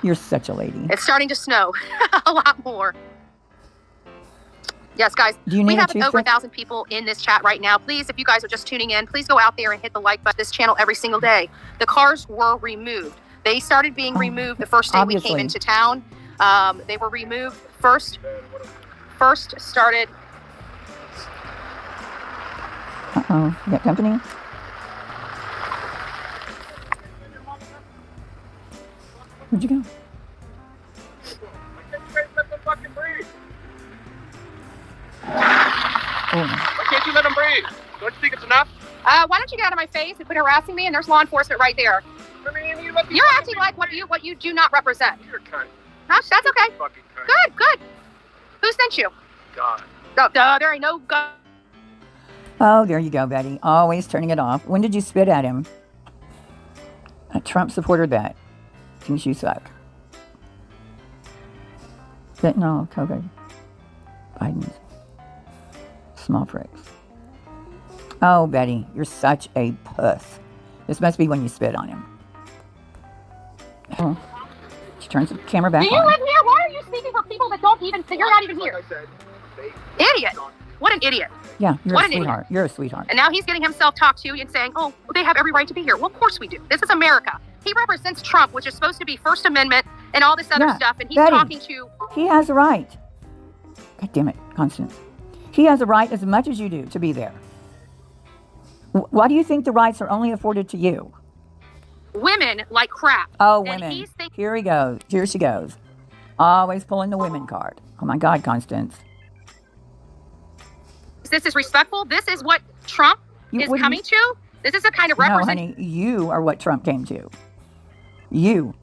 You're such a lady. It's starting to snow a lot more. Yes, guys, we have over 1,000 people in this chat right now. Please, if you guys are just tuning in, please go out there and hit the like button. This channel every single day. The cars were removed. They started being removed the first day we came into town. They were removed first started. Uh-oh, you got company? Where'd you go? Why can't you let him breathe? Don't you think it's enough? Why don't you get out of my face and quit harassing me? And there's law enforcement right there. I mean, you're acting like what you do not represent. You're a cunt. No, that's okay. Good. Who sent you? God. No, there ain't no God. Oh, there you go, Betty. Always turning it off. When did you spit at him? A Trump supporter that thinks you suck. No, COVID. Biden's. Small pricks. Oh, Betty, you're such a puss. This must be when you spit on him. Oh. She turns the camera back on. Do you live here? Why are you speaking for people that don't even, you're not even here? Idiot. What an idiot. Yeah, you're a sweetheart. You're a sweetheart. And now he's getting himself talked to and saying, oh, they have every right to be here. Well, of course we do. This is America. He represents Trump, which is supposed to be First Amendment and all this other stuff. And he's Betty, talking to... He has a right. God damn it, Constance. He has a right as much as you do to be there. Why do you think the rights are only afforded to you? Women like crap. Oh, women. Here he goes. Here she goes. Always pulling the women card. Oh, my God, Constance. This is respectful. This is what Trump is coming to. This is a kind of representation. No, honey, you are what Trump came to. You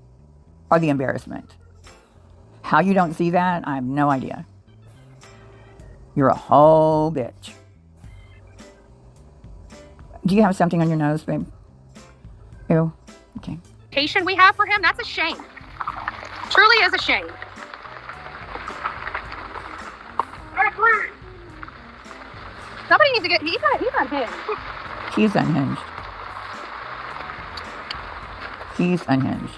are the embarrassment. How you don't see that, I have no idea. You're a whole bitch. Do you have something on your nose, babe? Ew. Okay. Patient we have for him, that's a shame. Truly is a shame. Somebody needs to get, he's unhinged. He's unhinged. He's unhinged.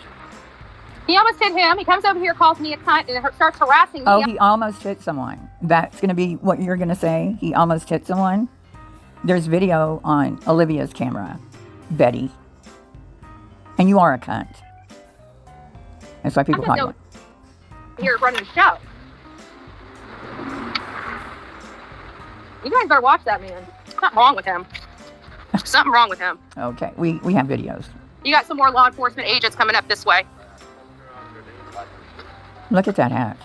He almost hit him. He comes over here, calls me a cunt, and starts harassing me. Oh, he almost hit someone. That's going to be what you're going to say? He almost hit someone? There's video on Olivia's camera, Betty. And you are a cunt. That's why people call you. You're running the show. You guys better watch that man. Something wrong with him. Something wrong with him. Okay, we have videos. You got some more law enforcement agents coming up this way. Look at that hat.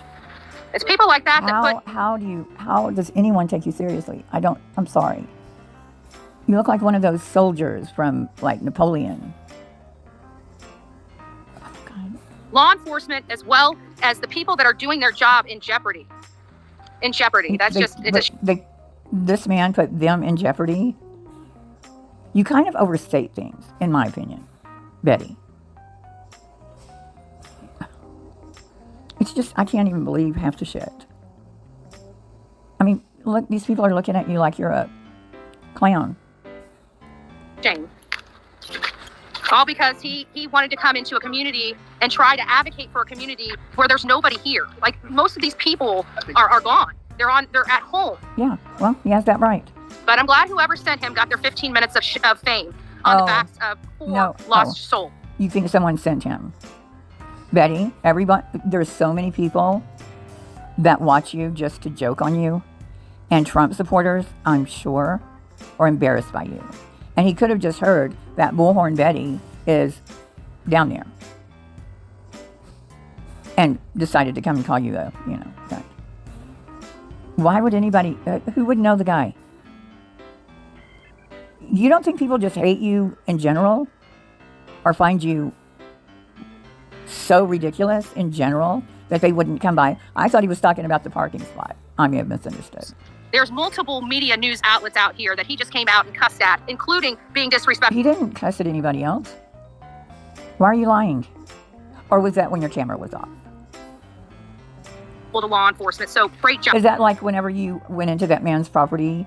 It's people like that how does anyone take you seriously? I'm sorry. You look like one of those soldiers from, like, Napoleon. Oh, God. Law enforcement, as well as the people that are doing their job in jeopardy. In jeopardy. This man put them in jeopardy. You kind of overstate things, in my opinion, Betty. It's just, I can't even believe half the shit. I mean, look, these people are looking at you like you're a clown. Shame. All because he wanted to come into a community and try to advocate for a community where there's nobody here. Like, most of these people are gone. They're at home. Yeah, well, he has that right. But I'm glad whoever sent him got their 15 minutes of fame on the backs of poor lost soul. You think someone sent him? Betty, there's so many people that watch you just to joke on you. And Trump supporters, I'm sure, are embarrassed by you. And he could have just heard that Bullhorn Betty is down there. And decided to come and call you a, guy. Why would anybody, who would know the guy? You don't think people just hate you in general? Or find you so ridiculous in general that they wouldn't come by? I thought he was talking about the parking spot. I may have misunderstood. There's multiple media news outlets out here that he just came out and cussed at, including being disrespectful. He didn't cuss at anybody else. Why are you lying? Or was that when your camera was off? To law enforcement, so great job. Is that like whenever you went into that man's property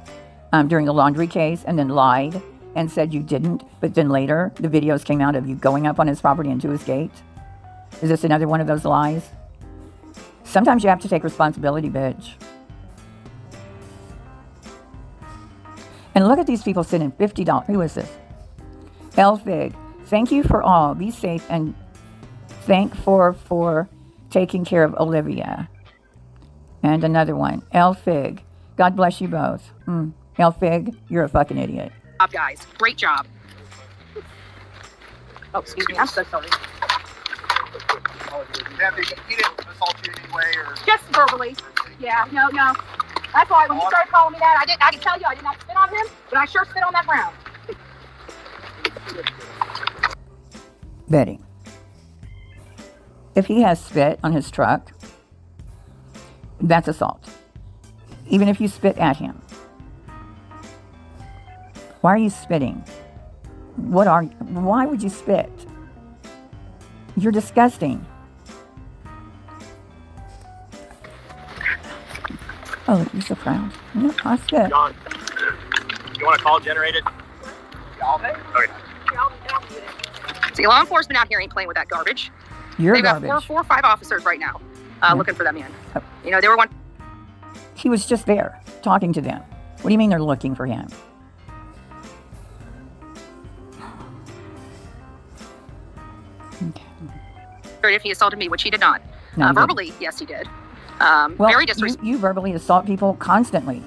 during the laundry case and then lied and said you didn't, but then later the videos came out of you going up on his property into his gate? Is this another one of those lies? Sometimes you have to take responsibility, bitch. And look at these people sending $50. Who is this? Elfig. Thank you for all. Be safe and thank for taking care of Olivia. And another one. Elfig. God bless you both. Elfig, you're a fucking idiot. Guys, great job. Oh, excuse me. I'm so sorry. He didn't assault you in any way, or Just verbally. Yeah, no. That's why when you started calling me that, I can tell you I did not spit on him, but I sure spit on that ground. Betty, if he has spit on his truck, that's assault. Even if you spit at him. Why are you spitting? Why would you spit? You're disgusting. Oh, you're so proud. No, I spit. John, you want a call generated? Okay. See, law enforcement out here ain't playing with that garbage. You're They've garbage. got four or five officers right now looking for that man. You know, they were one. He was just there, talking to them. What do you mean they're looking for him? If he assaulted me, which he did not. No, he verbally, didn't. yes, he did. Well, Very disrespectful. you verbally assault people constantly.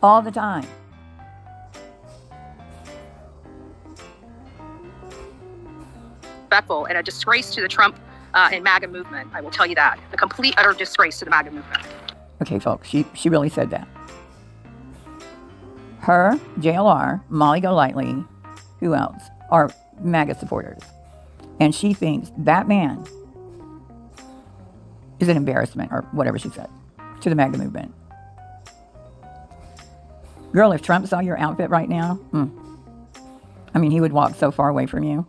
All the time. And a disgrace to the Trump and MAGA movement. I will tell you that. A complete, utter disgrace to the MAGA movement. Okay, folks, she really said that. Her, JLR, Molly Golightly, who else, are MAGA supporters. And she thinks that man is an embarrassment, or whatever she said, to the MAGA movement. Girl, if Trump saw your outfit right now, I mean, he would walk so far away from you.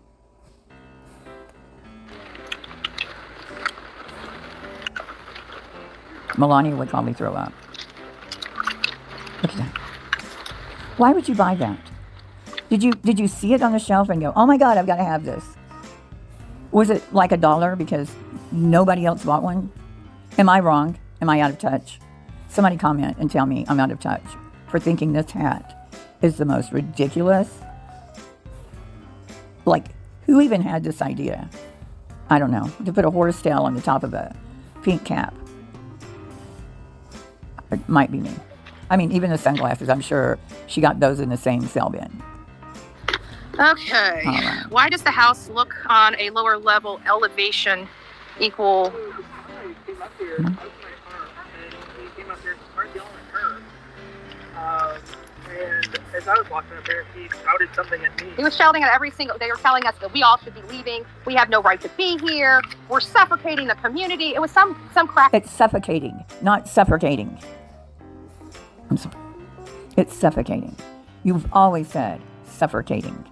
Melania would probably throw up. Look at that. Why would you buy that? Did you see it on the shelf and go, oh my God, I've got to have this? Was it like $1 because nobody else bought one? Am I wrong? Am I out of touch? Somebody comment and tell me I'm out of touch for thinking this hat is the most ridiculous. Like, who even had this idea? I don't know. To put a horse tail on the top of a pink cap. It might be me. I mean, even the sunglasses, I'm sure she got those in the same sale bin. Okay. Right. Why does the house look on a lower level elevation equal? He came up here. I was in my car, and he came up here and started yelling at her. And as I was walking up there, he shouted something at me. He was shouting at every single. They were telling us that we all should be leaving. We have no right to be here. We're suffocating the community. It was some crap. It's suffocating, not suffocating. I'm sorry. It's suffocating. You've always said suffocating.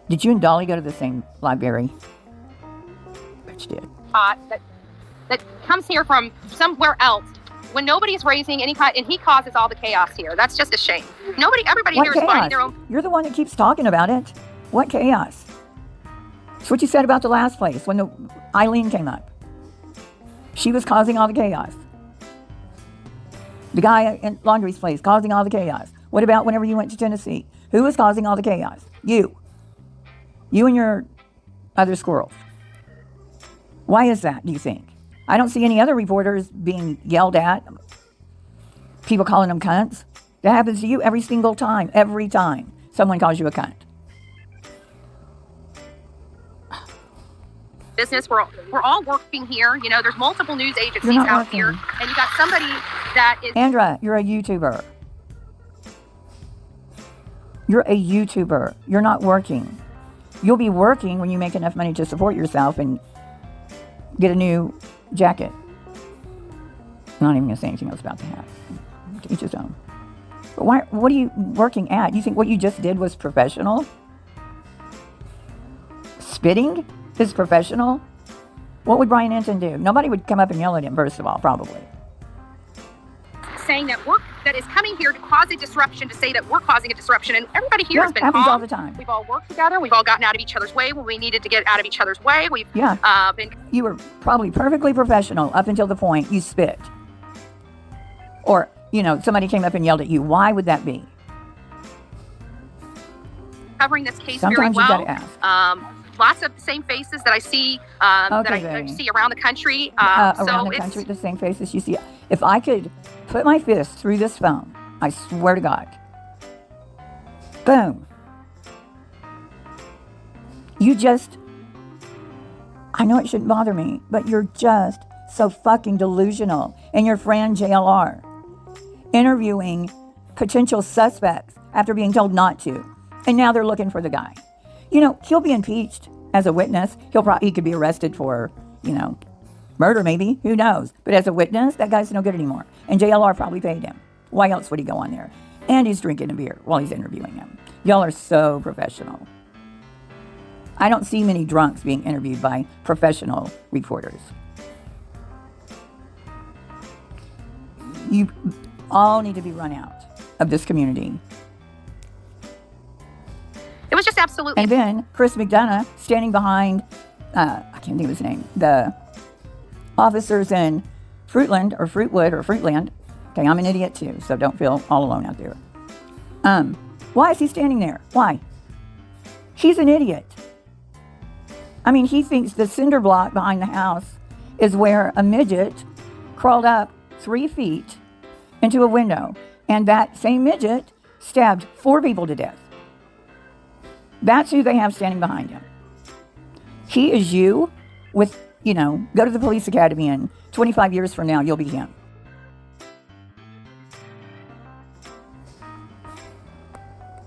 Did you and Dolly go to the same library? Bet you did. That comes here from somewhere else when nobody's raising any kind, and he causes all the chaos here. That's just a shame. Everybody here is finding their own. You're the one that keeps talking about it. What chaos? It's what you said about the last place when Eileen came up. She was causing all the chaos. The guy in Laundry's place causing all the chaos. What about whenever you went to Tennessee? Who was causing all the chaos? You. You and your other squirrels. Why is that, do you think? I don't see any other reporters being yelled at. People calling them cunts. That happens to you every single time. Every time someone calls you a cunt. Business, we're all working here. You know, there's multiple news agencies out working here, and you got somebody that is. Andra, you're a YouTuber. You're a YouTuber. You're not working. You'll be working when you make enough money to support yourself and get a new jacket. I'm not even going to say anything else about the hat. To each his own. But what are you working at? You think what you just did was professional? Spitting is professional? What would Brian Ensign do? Nobody would come up and yell at him, first of all, probably. saying that is coming here to cause a disruption, to say that we're causing a disruption, and everybody here has been happens calm all the time. We've all worked together. We've all gotten out of each other's way when we needed to get out of each other's way. We've been. You were probably perfectly professional up until the point you spit, or somebody came up and yelled at you. Why would that be? Covering this case Sometimes very well. You gotta ask. Lots of the same faces that I see that I see around the country. Around the country, the same faces you see. If I could put my fist through this phone, I swear to God, boom. I know it shouldn't bother me, but you're just so fucking delusional. And your friend JLR interviewing potential suspects after being told not to. And now they're looking for the guy. He'll be impeached as a witness. He could be arrested for, murder maybe. Who knows? But as a witness, that guy's no good anymore. And JLR probably paid him. Why else would he go on there? And he's drinking a beer while he's interviewing him. Y'all are so professional. I don't see many drunks being interviewed by professional reporters. You all need to be run out of this community. It was just absolutely. And then Chris McDonough standing behind, I can't think of his name, the officers in Fruitland or Fruitwood or Fruitland. Okay, I'm an idiot too, so don't feel all alone out there. Why is he standing there? Why? He's an idiot. I mean, he thinks the cinder block behind the house is where a midget crawled up 3 feet into a window, and that same midget stabbed 4 people to death. That's who they have standing behind him. He is you with, go to the police academy and 25 years from now, you'll be him.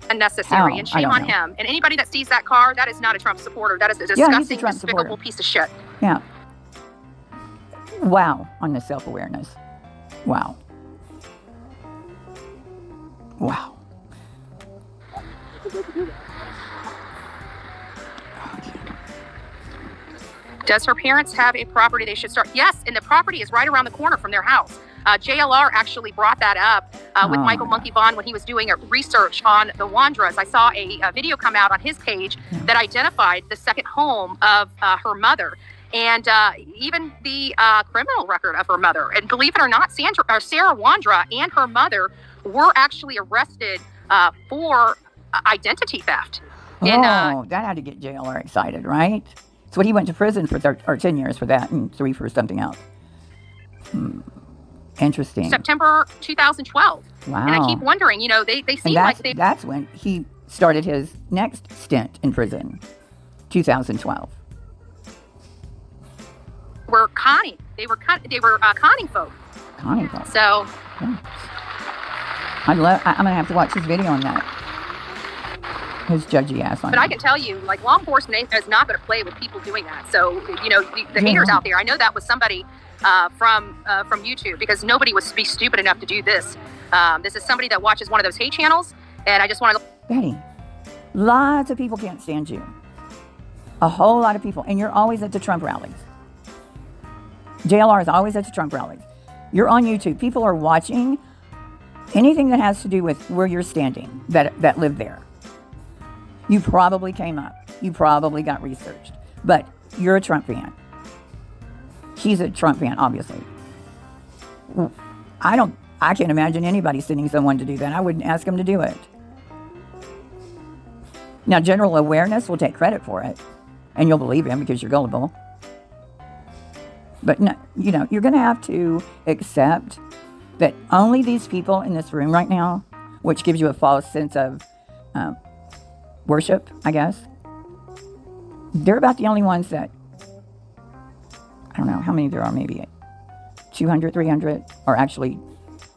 Unnecessary, and shame on him. And anybody that sees that car, that is not a Trump supporter. That is a disgusting, despicable piece of shit. Yeah. Wow, on the self-awareness. Wow. Wow. Does her parents have a property they should start? Yes, and the property is right around the corner from their house. JLR actually brought that up with Michael Monkey Bond when he was doing a research on the Wandras. I saw a video come out on his page that identified the second home of her mother, and even the criminal record of her mother. And believe it or not, Sarah Wandra and her mother were actually arrested for identity theft. That had to get JLR excited, right? So he went to prison for 10 years for that and 3 for something else. Interesting. September 2012. Wow. And I keep wondering, they seem like they... That's when he started his next stint in prison, 2012. Were conning. They were conning folk. Conning folk. So... Yeah. I'm going to have to watch his video on that. His judgy ass on But I can tell you, law enforcement is not going to play with people doing that. So, the haters out there, I know that was somebody from YouTube, because nobody would be stupid enough to do this. This is somebody that watches one of those hate channels, and I just want to... Betty, lots of people can't stand you. A whole lot of people. And you're always at the Trump rallies. JLR is always at the Trump rallies. You're on YouTube. People are watching anything that has to do with where you're standing that live there. You probably came up. You probably got researched. But you're a Trump fan. He's a Trump fan, obviously. I can't imagine anybody sending someone to do that. I wouldn't ask him to do it. Now, general awareness will take credit for it. And you'll believe him because you're gullible. But, no, you're going to have to accept that only these people in this room right now, which gives you a false sense of... worship, I guess. They're about the only ones that, I don't know how many there are, maybe 200, 300 are actually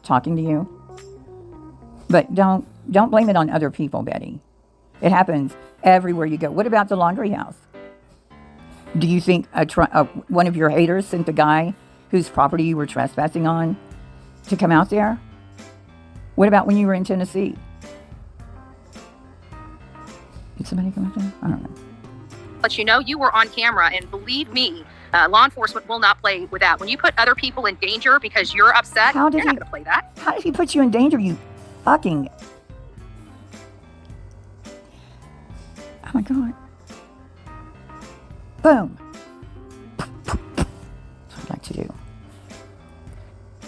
talking to you. But don't blame it on other people, Betty. It happens everywhere you go. What about the laundry house? Do you think one of your haters sent the guy whose property you were trespassing on to come out there? What about when you were in Tennessee? Did somebody come up there? I don't know. But you were on camera, and believe me, Law enforcement will not play with that. When you put other people in danger because you're upset, you're not going to play that. How did he put you in danger, you fucking... Oh my God. Boom. That's what I'd like to do.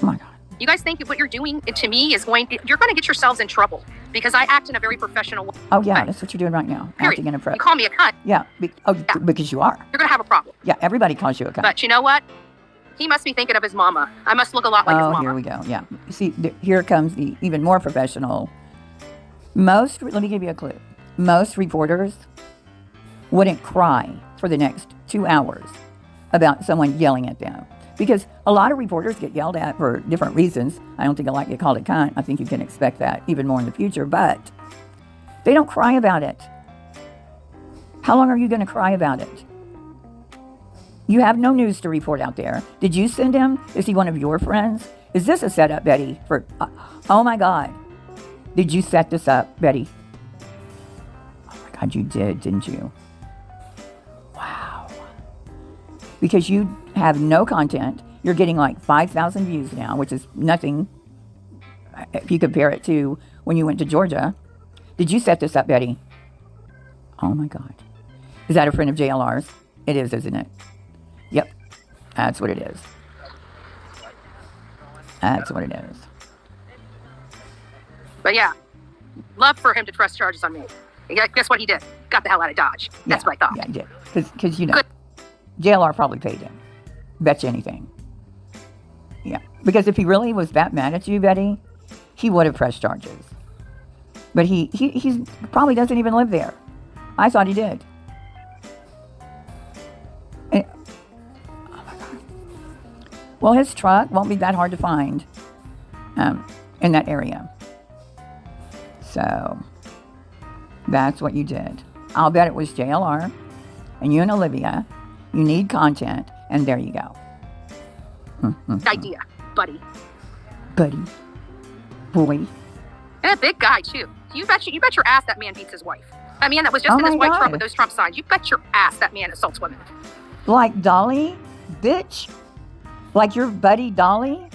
Oh my God. You guys think what you're doing to me is you're going to get yourselves in trouble because I act in a very professional way. Oh yeah, that's what you're doing right now. Period. Acting in a You call me a cunt. Yeah, because you are. You're going to have a problem. Yeah, everybody calls you a cunt. But you know what? He must be thinking of his mama. I must look a lot like his mama. Oh, here we go. Yeah. See, here comes the even more professional. Let me give you a clue. Most reporters wouldn't cry for the next 2 hours about someone yelling at them. Because a lot of reporters get yelled at for different reasons. I don't think I like to get called a cunt. I think you can expect that even more in the future. But they don't cry about it. How long are you going to cry about it? You have no news to report out there. Did you send him? Is he one of your friends? Is this a setup, Betty? Oh my God. Did you set this up, Betty? Oh my God, you did, didn't you? Wow. Because you have no content. You're getting like 5,000 views now, which is nothing if you compare it to when you went to Georgia. Did you set this up, Betty? Oh my God. Is that a friend of JLR's? It is, isn't it? Yep. That's what it is. That's what it is. But yeah, love for him to press charges on me. Guess what he did? Got the hell out of Dodge. That's what I thought. Yeah, he did. Because, you know, JLR probably paid him. Bet you anything. Yeah. Because if he really was that mad at you, Betty, he would have pressed charges. But he probably doesn't even live there. I thought he did. And, oh my God. Well, his truck won't be that hard to find in that area. So, that's what you did. I'll bet it was JLR and you and Olivia. You need content, and there you go. Idea, buddy. Buddy. Boy. And a big guy, too. You bet your ass that man beats his wife. That man that was just in his white truck with those Trump signs. You bet your ass that man assaults women. Like Dolly, bitch? Like your buddy Dolly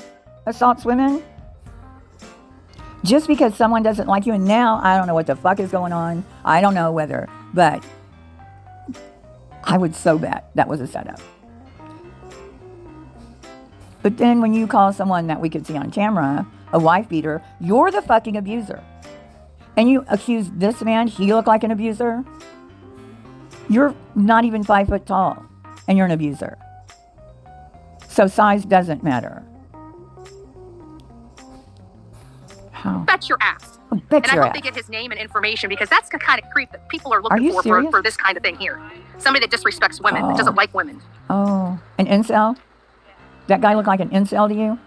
assaults women? Just because someone doesn't like you, and now I don't know what the fuck is going on. I don't know whether, but I would so bet that was a setup. But then when you call someone that we could see on camera a wife beater, you're the fucking abuser. And you accuse this man, he looked like an abuser. You're not even 5 foot tall, and you're an abuser. So size doesn't matter. How? Bet your ass. Oh, bet and your I hope ass. they get his name and information because that's the kind of creep that people are looking for this kind of thing here. Somebody that disrespects women, that doesn't like women. Oh, an incel? That guy look like an incel to you?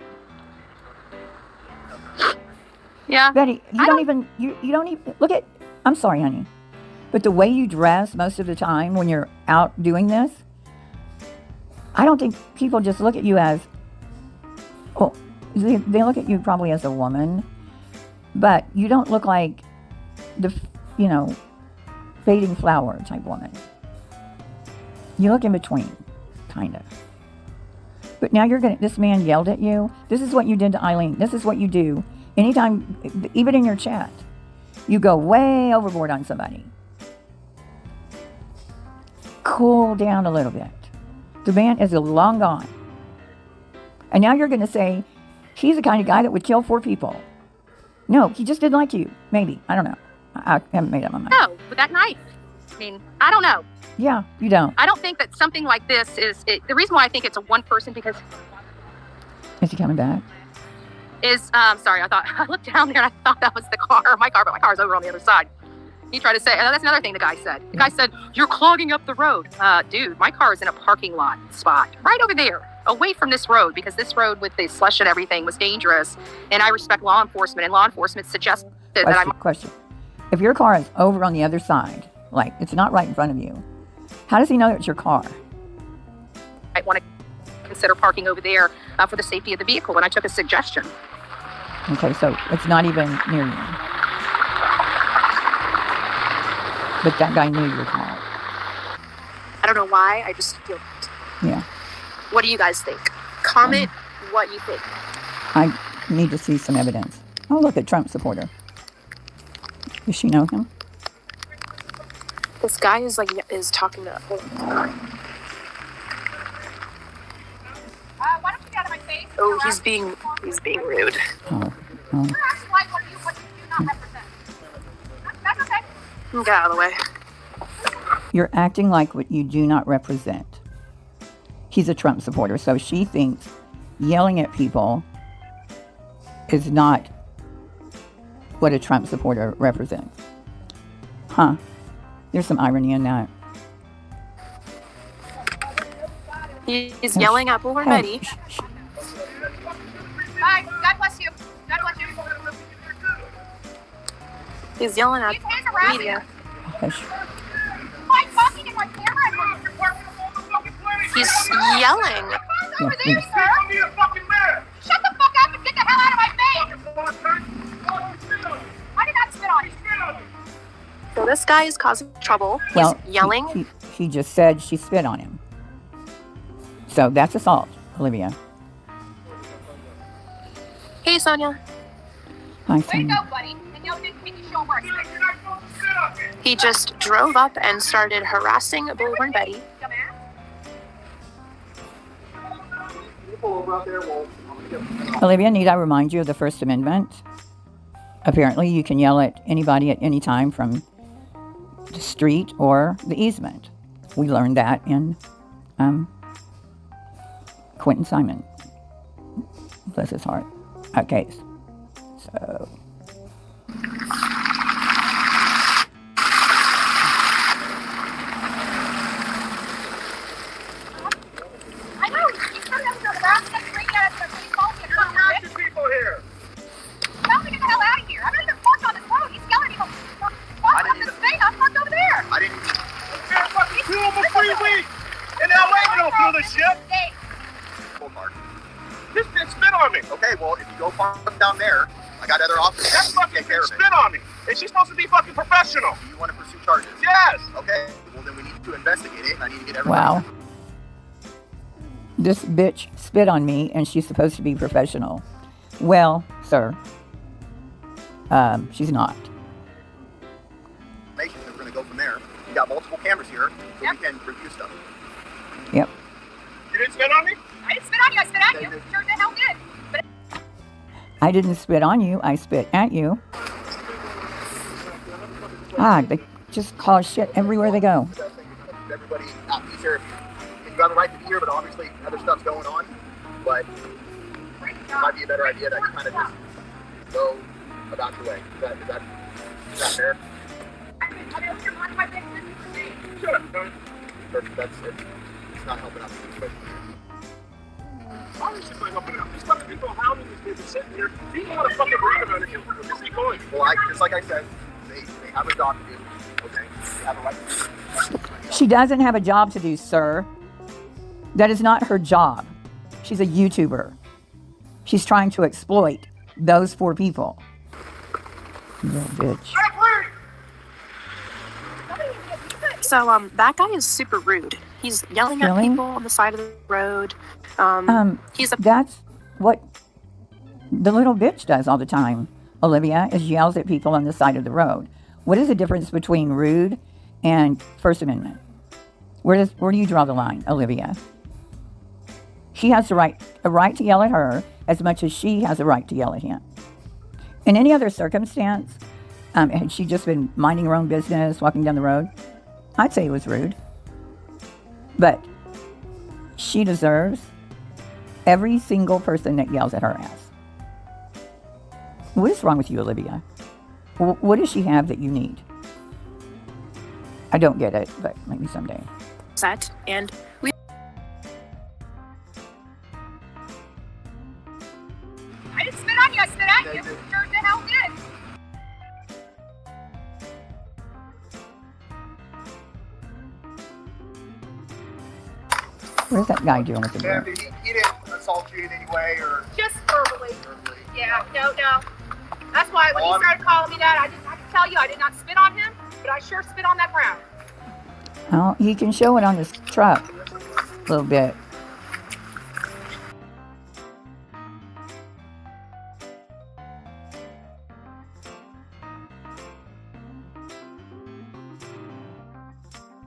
Yeah. Betty, you don't even look at, I'm sorry, honey, but the way you dress most of the time when you're out doing this, I don't think people just look at you as, well, they look at you probably as a woman, but you don't look like the, fading flower type woman. You look in between, kind of. But now this man yelled at you. This is what you did to Eileen. This is what you do. Anytime, even in your chat, you go way overboard on somebody. Cool down a little bit. The man is long gone. And now you're going to say, he's the kind of guy that would kill 4 people. No, he just didn't like you. Maybe. I don't know. I haven't made up my mind. No, but that knife. I mean, I don't know. Yeah, you don't. I don't think that something like this is... the reason why I think it's a one person because... Is he coming back? Sorry, I looked down there and I thought that was the car. My car, but my car's over on the other side. He tried to say... that's another thing the guy said. The guy said, you're clogging up the road. Dude, my car is in a parking lot spot. Right over there. Away from this road, because this road with the slush and everything was dangerous. And I respect law enforcement, and law enforcement suggested that I'm... Question. If your car is over on the other side, like it's not right in front of you, how does he know it's your car? I want to consider parking over there for the safety of the vehicle, and I took a suggestion. Okay, so it's not even near you. But that guy knew your car. I don't know why, I just feel... Yeah. What do you guys think? Comment what you think. I need to see some evidence. Oh, look, a Trump supporter. Does she know him? This guy is talking to. Why don't you get out of my face? Oh, he's being rude. Oh. Get out of the way. You're acting like what you do not represent. He's a Trump supporter, so she thinks yelling at people is not what a Trump supporter represents. Huh. There's some irony in that. He's yelling at Bull and Betty. Bye. God bless you. God bless you. He's yelling at media. Hush. He's yelling. Yeah, please. Shut the fuck up and get the hell out of my face! I did not spit on you. So this guy is causing trouble. He's Well, yelling. He just said she spit on him. So that's assault, Olivia. Hey, Sonia. Hi, Way to Sonia. go, buddy. And you didn't think you show where I spit. He just drove up and started harassing Bull and Betty. Dumbass. Olivia, need I remind you of the First Amendment? Apparently, you can yell at anybody at any time from the street or the easement. We learned that in Quentin Simon. Bless his heart. Okay. So. I know. He's coming up to the ground and screaming at us and he's calling me a cunt, bitch. People here. Tell me to get the hell out of here. I'm not even parked on this road. He's yelling at me. Parked on this thing. I'm parked over there. I didn't. Can't fucking do them for 3 weeks. In LA, we don't do this shit. Hey. Full mark. This bitch spit on me. Okay, well, if you go park down there, I got other officers. That fucking take care bitch of it. spit on me. And she's supposed to be fucking professional. Do you want to pursue charges? Yes. Okay, well, then we need to investigate it, and I need to get everything. Wow. This bitch spit on me and she's supposed to be professional. Well, sir, she's not. We're going to go from there. We got multiple cameras here, so Yep. we can review stuff. Yep. You didn't spit on me? I didn't spit on you. I spit at you. Sure the hell did. But I didn't spit on you. I spit at you. Ah, they just cause shit everywhere they go. Everybody at peace here. You have the right to be here, but obviously other stuff's going on. But it might be a better idea that you kind of just go about your way. Is that fair? Sure. That's it. It's not helping out the situation. Obviously, not helping out. These fucking people hounding these people sitting here. People want to fucking breathe about it. Just keep going. Well, just like I said, they have a job to do. Okay? They have a right to do. She doesn't have a job to do, sir. That is not her job. She's a YouTuber. She's trying to exploit those 4 people. Little bitch. So that guy is super rude. He's yelling at Really? people on the side of the road. He's a That's what the little bitch does all the time, Olivia, is yells at people on the side of the road. What is the difference between rude and First Amendment? Where do you draw the line, Olivia? He has a right to yell at her as much as she has a right to yell at him. In any other circumstance, had she just been minding her own business, walking down the road, I'd say it was rude. But she deserves every single person that yells at her ass. What is wrong with you, Olivia? What does she have that you need? I don't get it, but maybe someday. set, and we. I didn't spit on you. I spit at you. Sure the hell did. Where's that guy doing with the Yeah, girl? he didn't assault you in any way or Just verbally. verbally. Yeah, no. That's why when he started calling me that, I can tell you I did not spit on him, but I sure spit on that ground. Well, he can show it on his truck a little bit.